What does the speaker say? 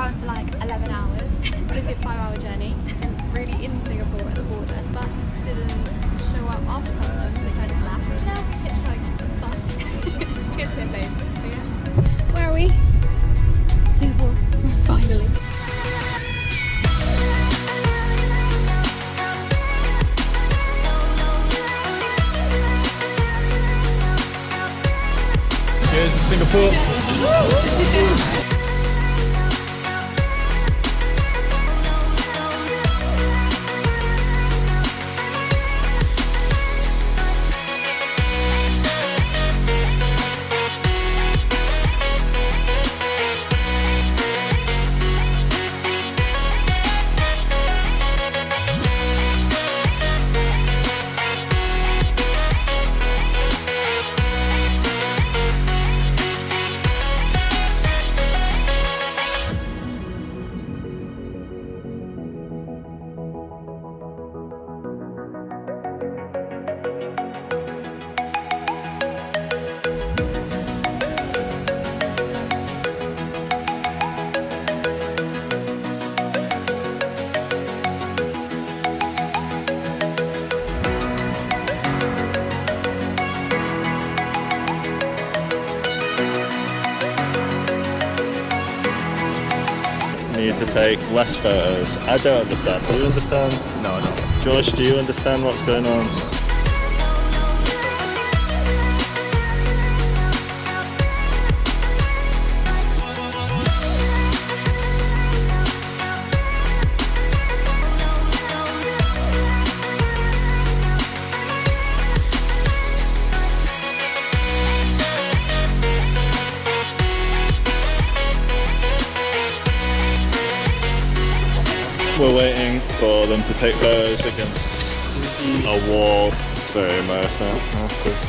driving for like 11 hours. It's supposed to be a 5-hour journey. And really in Singapore at the border. The bus didn't show up after customs, it kind of just left. Now we hitchhiked the bus. Go to the same place. So, yeah. Where are we? Singapore. Finally. Here's Singapore. Need to take less photos. I don't understand. Do you understand? No, I don't. Josh, do you understand what's going on? We're waiting for them to take photos against a wall. It's very emotional. That's just,